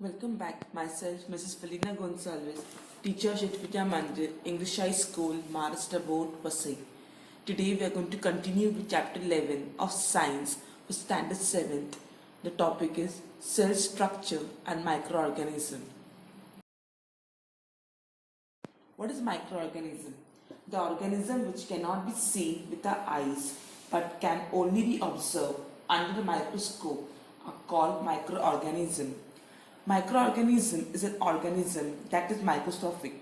Welcome back. Myself, Mrs. Felina Gonsalves, teacher Shetvidya Mandir, English High School, Maharashtra Board, Vasai. Today we are going to continue with chapter 11 of Science for Standard 7th. The topic is cell structure and microorganism. What is microorganism? The organism which cannot be seen with the eyes but can only be observed under the microscope are called microorganism. Microorganism is an organism that is microscopic.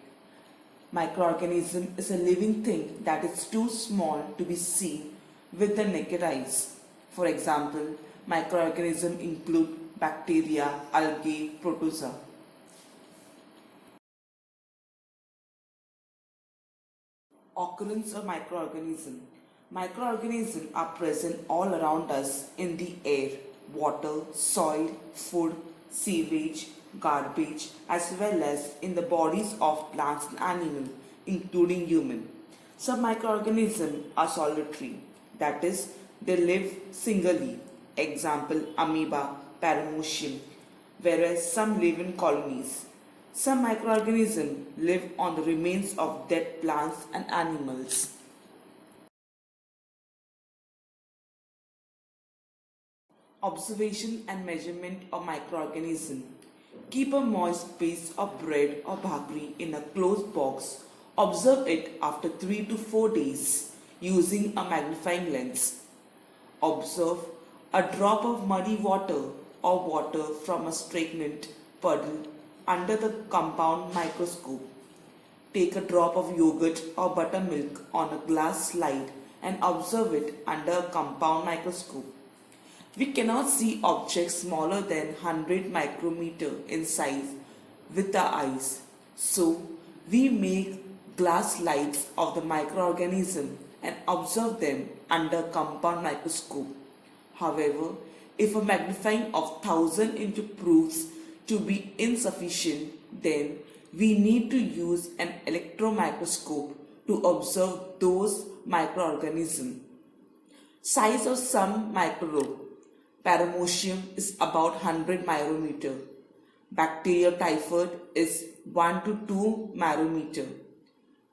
Microorganism is a living thing that is too small to be seen with the naked eyes. For example, microorganisms include bacteria, algae, protozoa. Occurrence of microorganisms. Microorganisms are present all around us in the air, water, soil, food, sewage, garbage, as well as in the bodies of plants and animals, including human. Some microorganisms are solitary, that is, they live singly. Example, amoeba, paramecium, whereas some live in colonies. Some microorganisms live on the remains of dead plants and animals. Observation and measurement of microorganisms. Keep a moist piece of bread or bhakri in a closed box. Observe it after 3 to 4 days using a magnifying lens. Observe a drop of muddy water or water from a stagnant puddle under the compound microscope. Take a drop of yogurt or buttermilk on a glass slide and observe it under a compound microscope. We cannot see objects smaller than 100 micrometer in size with the eyes. So, we make glass slides of the microorganism and observe them under compound microscope. However, if a magnifying of 1000 into proves to be insufficient, then we need to use an electron microscope to observe those microorganisms. Size of some microbe. Paramecium is about 100 micrometer. Bacterial typhoid is 1 to 2 micrometer.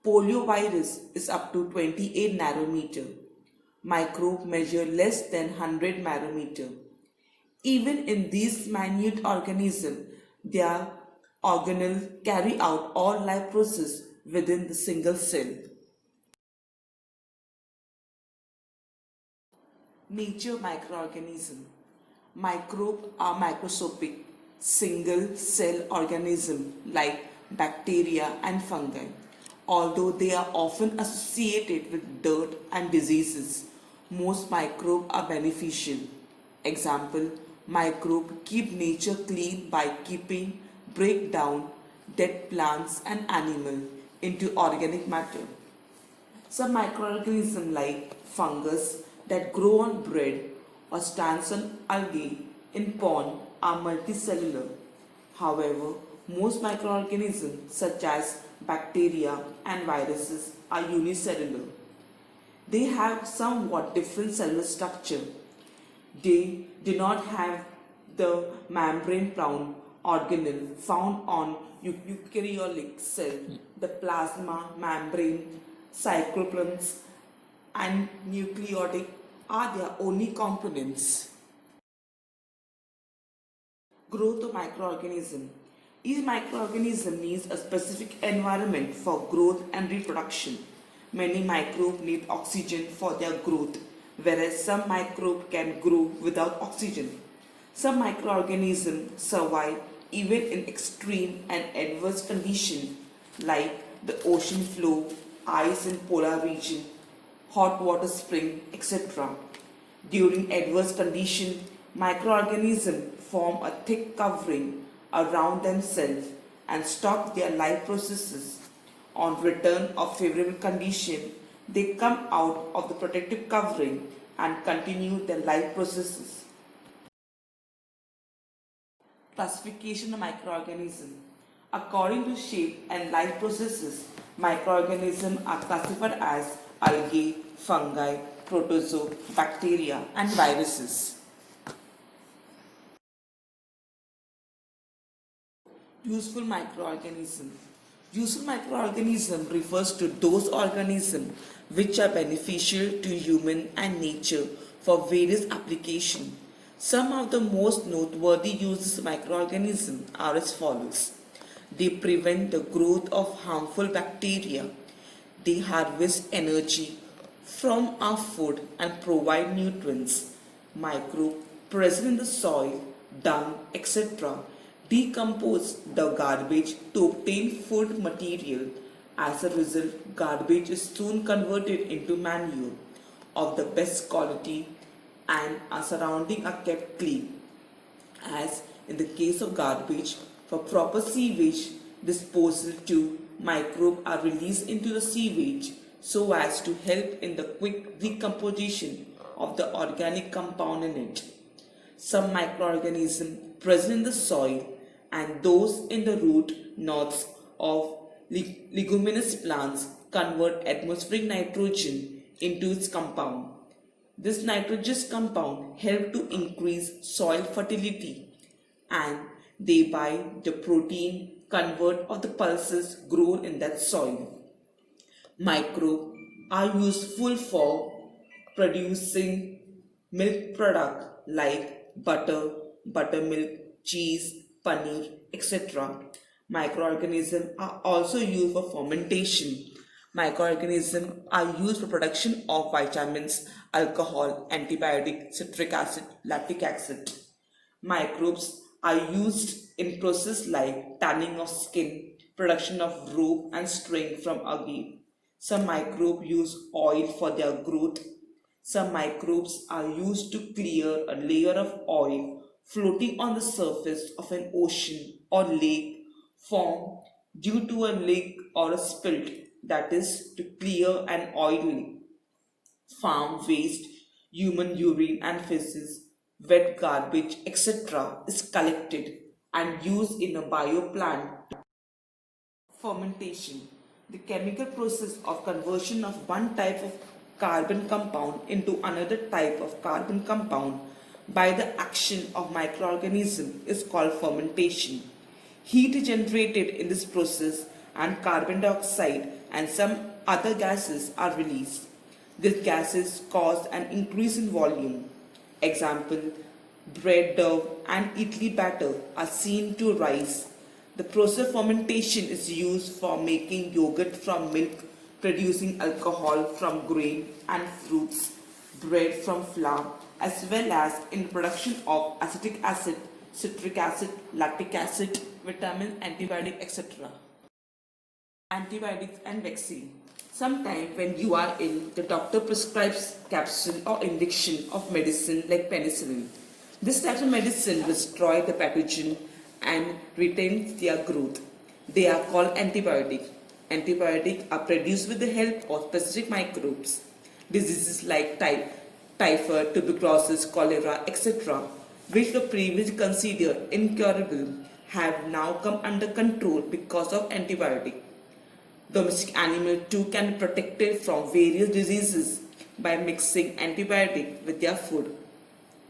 Poliovirus is up to 28 nanometer. Microbe measure less than 100 micrometer. Even in these minute organisms, their organelles carry out all life process within the single cell. Nature microorganism. Microbes are microscopic, single cell organisms like bacteria and fungi. Although they are often associated with dirt and diseases, most microbes are beneficial. Example, microbes keep nature clean by break down dead plants and animals into organic matter. Some microorganisms like fungus that grow on bread or stands on algae in pond are multicellular. However, most microorganisms such as bacteria and viruses are unicellular. They have somewhat different cellular structure. They do not have the membrane-bound organelle found on eukaryotic cell, the plasma, membrane, cytoplasm, and nucleotic are their only components. Growth of microorganism. Each microorganism needs a specific environment for growth and reproduction. Many microbes need oxygen for their growth, whereas some microbes can grow without oxygen. Some microorganisms survive even in extreme and adverse conditions like the ocean floor, ice in polar region, hot water spring, etc. During adverse conditions, microorganisms form a thick covering around themselves and stop their life processes. On return of favorable condition, they come out of the protective covering and continue their life processes. Classification of microorganisms. According to shape and life processes, microorganisms are classified as algae, fungi, protozoa, bacteria, and viruses. Useful microorganism. Useful microorganism refers to those organisms which are beneficial to human and nature for various applications. Some of the most noteworthy uses of microorganisms are as follows. They prevent the growth of harmful bacteria. They harvest energy from our food and provide nutrients. Microbe present in the soil, dung, etc. decompose the garbage to obtain food material. As a result, garbage is soon converted into manure of the best quality and our surroundings are kept clean. As in the case of garbage, for proper sewage disposal too, microbes are released into the sewage so as to help in the quick decomposition of the organic compound in it. Some microorganisms present in the soil and those in the root nodes of leguminous plants convert atmospheric nitrogen into its compound. This nitrogenous compound helps to increase soil fertility and thereby the protein convert of the pulses grown in that soil. Microbes are useful for producing milk product like butter, buttermilk, cheese, paneer, etc. Microorganisms are also used for fermentation. Microorganisms are used for production of vitamins, alcohol, antibiotic, citric acid, lactic acid. Microbes are used in processes like tanning of skin, production of rope and string from agave. Some microbes use oil for their growth. Some microbes are used to clear a layer of oil floating on the surface of an ocean or lake formed due to a leak or a spilt, that is, to clear an oil farm waste, human urine and feces, wet garbage, etc. is collected and used in a bioplant. Fermentation, the chemical process of conversion of one type of carbon compound into another type of carbon compound by the action of microorganism is called fermentation. Heat generated in this process and carbon dioxide and some other gases are released. These gases cause an increase in volume. Example, bread dough and idli batter are seen to rise. The process of fermentation is used for making yogurt from milk, producing alcohol from grain and fruits, bread from flour, as well as in production of acetic acid, citric acid, lactic acid, vitamin, antibiotic, etc. Antibiotics and vaccine. Sometimes when you are ill, the doctor prescribes capsule or injection of medicine like penicillin. This type of medicine destroys the pathogen and retains their growth. They are called antibiotics. Antibiotics are produced with the help of specific microbes. Diseases like typhoid, tuberculosis, cholera, etc., which were previously considered incurable, have now come under control because of antibiotics. Domestic animals too can be protected from various diseases by mixing antibiotic with their food.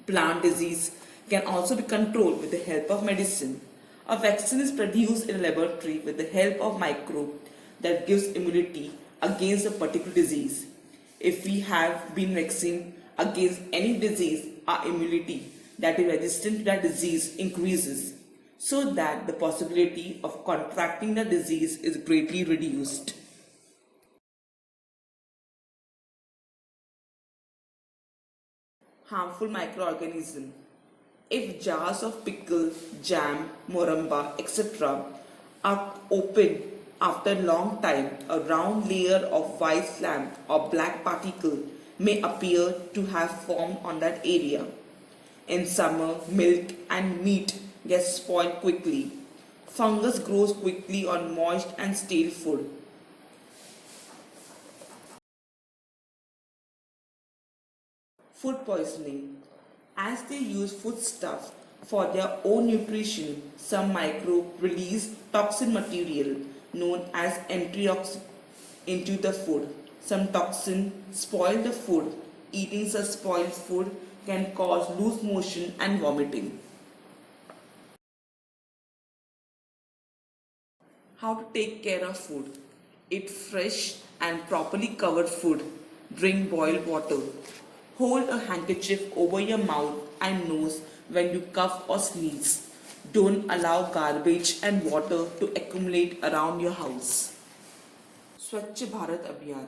Plant disease can also be controlled with the help of medicine. A vaccine is produced in a laboratory with the help of microbe that gives immunity against a particular disease. If we have been vaccinated against any disease, our immunity that is resistant to that disease increases, so that the possibility of contracting the disease is greatly reduced. Harmful microorganism. If jars of pickle, jam, moramba, etc. are opened after a long time, a round layer of white slime or black particle may appear to have formed on that area. In summer, milk and meat get spoiled quickly. Fungus grows quickly on moist and stale food. Food poisoning. As they use foodstuffs for their own nutrition, some microbes release toxin material known as enterotoxin into the food. Some toxin spoil the food. Eating such spoiled food can cause loose motion and vomiting. How to take care of food. Eat fresh and properly covered food. Drink boiled water. Hold a handkerchief over your mouth and nose when you cough or sneeze. Don't allow garbage and water to accumulate around your house. Swachh Bharat Abhiyan.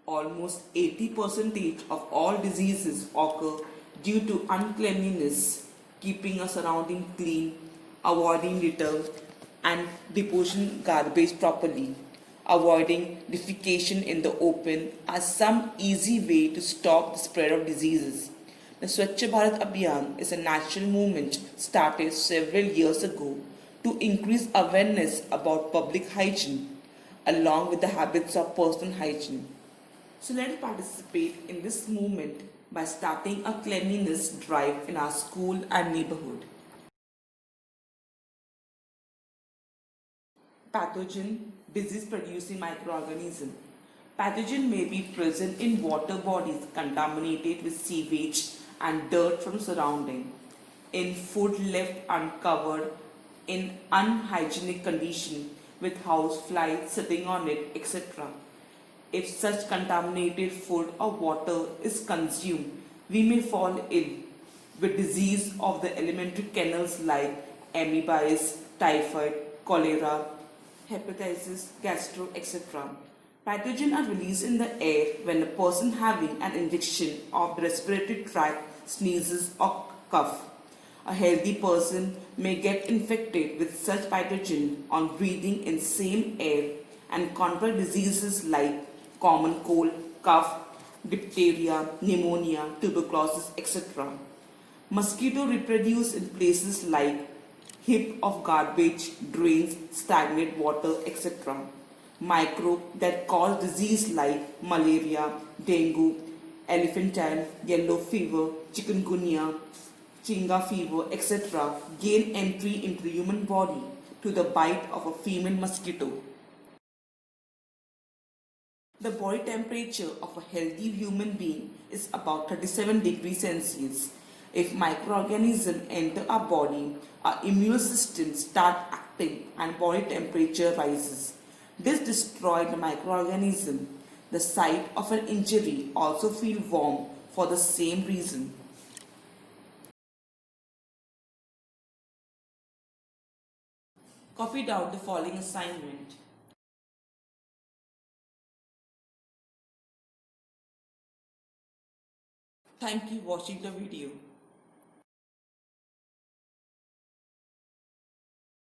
Almost 80% of all diseases occur due to uncleanliness. Keeping a surrounding clean, avoiding litter, and depositing garbage properly. Avoiding defecation in the open are some easy way to stop the spread of diseases. The Swachh Bharat Abhiyan is a national movement started several years ago to increase awareness about public hygiene along with the habits of personal hygiene. So let's participate in this movement by starting a cleanliness drive in our school and neighborhood. Pathogen, disease producing microorganism. Pathogen may be present in water bodies contaminated with sewage and dirt from surrounding, in food left uncovered, in unhygienic condition with house flies sitting on it, etc. If such contaminated food or water is consumed, we may fall ill with disease of the alimentary canals like amoebiasis, typhoid, cholera, hepatitis, gastro, etc. Pathogens are released in the air when a person having an infection of the respiratory tract sneezes or cough. A healthy person may get infected with such pathogen on breathing in same air and contract diseases like common cold, cough, diphtheria, pneumonia, tuberculosis, etc. Mosquito reproduce in places like heap of garbage, drains, stagnant water, etc. Microbe that cause disease like malaria, dengue, elephantine, yellow fever, chikungunya, chinga fever, etc. gain entry into the human body to the bite of a female mosquito. The body temperature of a healthy human being is about 37 degrees Celsius. If microorganisms enter our body, our immune system starts acting and body temperature rises. This destroys the microorganism. The site of an injury also feels warm for the same reason. Copy down the following assignment. Thank you for watching the video.